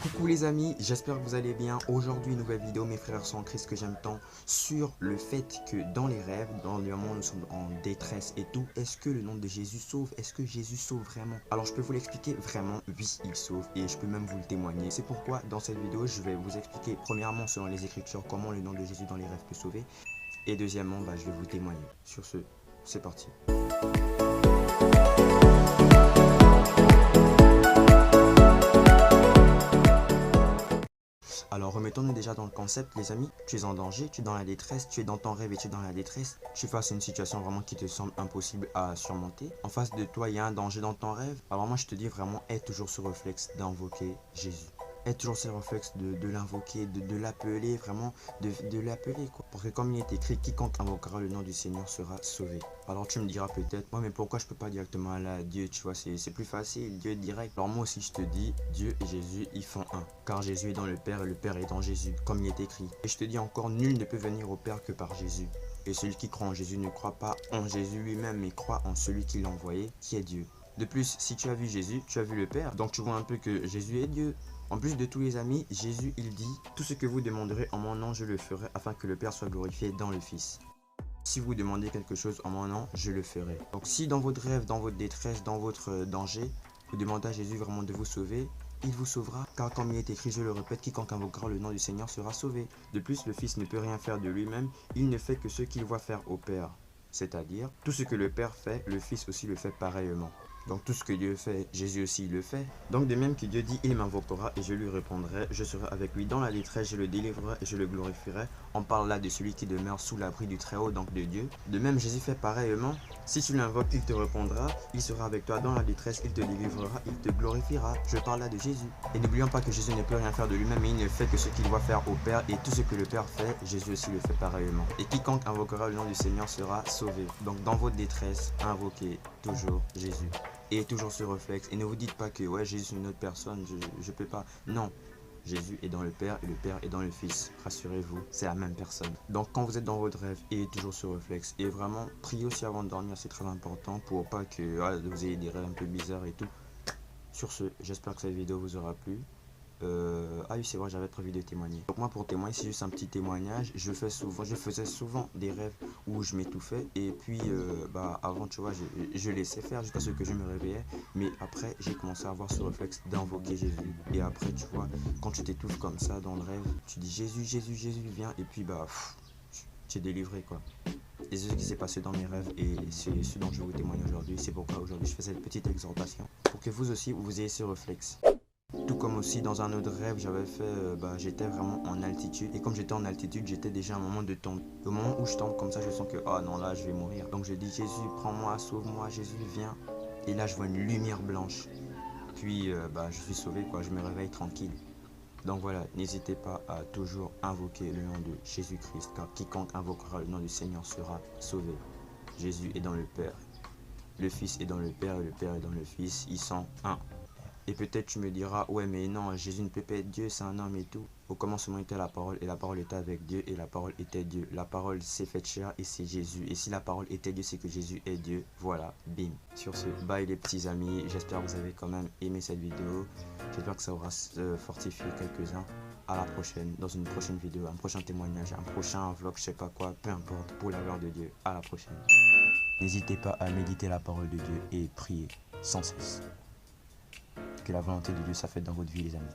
Coucou les amis, j'espère que vous allez bien. Aujourd'hui, nouvelle vidéo, mes frères sont en Christ que j'aime tant, sur le fait que dans les rêves, dans le moment où nous sommes en détresse et tout, est-ce que le nom de Jésus sauve? Est-ce que Jésus sauve vraiment? Alors je peux vous l'expliquer vraiment, oui, il sauve et je peux même vous le témoigner. C'est pourquoi dans cette vidéo, je vais vous expliquer premièrement selon les Écritures comment le nom de Jésus dans les rêves peut sauver. Et deuxièmement, je vais vous témoigner. Sur ce, c'est parti. Alors remettons-nous déjà dans le concept les amis, tu es en danger, tu es dans la détresse, tu es dans ton rêve et tu es dans la détresse, tu es face à une situation vraiment qui te semble impossible à surmonter. En face de toi il y a un danger dans ton rêve, alors moi je te dis vraiment aie toujours ce réflexe d'invoquer Jésus. Aie toujours ce réflexe de l'invoquer, de l'appeler, vraiment de l'appeler quoi. Parce que comme il est écrit, quiconque invoquera le nom du Seigneur sera sauvé. Alors tu me diras peut-être, ouais mais pourquoi je peux pas directement aller à Dieu, tu vois, c'est plus facile, Dieu est direct. Alors moi aussi je te dis, Dieu et Jésus ils font un. Car Jésus est dans le Père et le Père est dans Jésus, comme il est écrit. Et je te dis encore, nul ne peut venir au Père que par Jésus. Et celui qui croit en Jésus ne croit pas en Jésus lui-même, mais croit en celui qui l'a envoyé, qui est Dieu. De plus, si tu as vu Jésus, tu as vu le Père, donc tu vois un peu que Jésus est Dieu. En plus de tous les amis, Jésus il dit, tout ce que vous demanderez en mon nom, je le ferai, afin que le Père soit glorifié dans le Fils. Si vous demandez quelque chose en mon nom, je le ferai. Donc si dans votre rêve, dans votre détresse, dans votre danger, vous demandez à Jésus vraiment de vous sauver, il vous sauvera, car comme il est écrit, je le répète, quiconque invoquera le nom du Seigneur sera sauvé. De plus, le Fils ne peut rien faire de lui-même, il ne fait que ce qu'il voit faire au Père. C'est-à-dire, tout ce que le Père fait, le Fils aussi le fait pareillement. Donc tout ce que Dieu fait, Jésus aussi le fait. Donc de même que Dieu dit, il m'invoquera et je lui répondrai, je serai avec lui dans la détresse, je le délivrerai et je le glorifierai. On parle là de celui qui demeure sous l'abri du Très-Haut, donc de Dieu. De même Jésus fait pareillement, si tu l'invoques, il te répondra, il sera avec toi dans la détresse, il te délivrera, il te glorifiera. Je parle là de Jésus. Et n'oublions pas que Jésus ne peut rien faire de lui-même, mais il ne fait que ce qu'il doit faire au Père, et tout ce que le Père fait, Jésus aussi le fait pareillement. Et quiconque invoquera le nom du Seigneur sera sauvé. Donc dans votre détresse, invoquez toujours Jésus. Et toujours ce réflexe. Et ne vous dites pas que ouais, Jésus est une autre personne, je peux pas. Non. Jésus est dans le Père et le Père est dans le Fils. Rassurez-vous, c'est la même personne. Donc quand vous êtes dans votre rêve, ayez toujours ce réflexe. Et vraiment, priez aussi avant de dormir, c'est très important pour pas que vous ayez des rêves un peu bizarres et tout. Sur ce, j'espère que cette vidéo vous aura plu. Ah oui c'est vrai, j'avais prévu de témoigner. Donc moi pour témoigner c'est juste un petit témoignage. Je faisais souvent des rêves où je m'étouffais. Et puis avant tu vois je laissais faire jusqu'à ce que je me réveillais. Mais après j'ai commencé à avoir ce réflexe d'invoquer Jésus. Et après tu vois quand tu t'étouffes comme ça dans le rêve, tu dis Jésus, Jésus, Jésus viens. Et puis tu es délivré quoi. Et c'est ce qui s'est passé dans mes rêves et c'est ce dont je vous témoigne aujourd'hui. C'est pourquoi aujourd'hui je fais cette petite exhortation pour que vous aussi vous ayez ce réflexe. Tout comme aussi dans un autre rêve, j'avais fait, j'étais vraiment en altitude. Et comme j'étais en altitude, j'étais déjà à un moment de tombe. Au moment où je tombe comme ça, je sens que, oh non, là, je vais mourir. Donc je dis, Jésus, prends-moi, sauve-moi, Jésus, viens. Et là, je vois une lumière blanche. Puis, je suis sauvé, quoi, je me réveille tranquille. Donc voilà, n'hésitez pas à toujours invoquer le nom de Jésus-Christ, car quiconque invoquera le nom du Seigneur sera sauvé. Jésus est dans le Père. Le Fils est dans le Père et le Père est dans le Fils. Ils sont un. Et peut-être tu me diras, ouais mais non, Jésus ne peut pas être Dieu, c'est un homme et tout. Au commencement était la parole et la parole était avec Dieu et la parole était Dieu. La parole s'est faite chair et c'est Jésus. Et si la parole était Dieu, c'est que Jésus est Dieu. Voilà, bim. Sur ce, bye les petits amis, j'espère que vous avez quand même aimé cette vidéo. J'espère que ça aura fortifié quelques-uns. À la prochaine, dans une prochaine vidéo, un prochain témoignage, un prochain vlog, je sais pas quoi, peu importe, pour la gloire de Dieu. À la prochaine. N'hésitez pas à méditer la parole de Dieu et prier sans cesse. Que la volonté de Dieu soit faite dans votre vie les amis.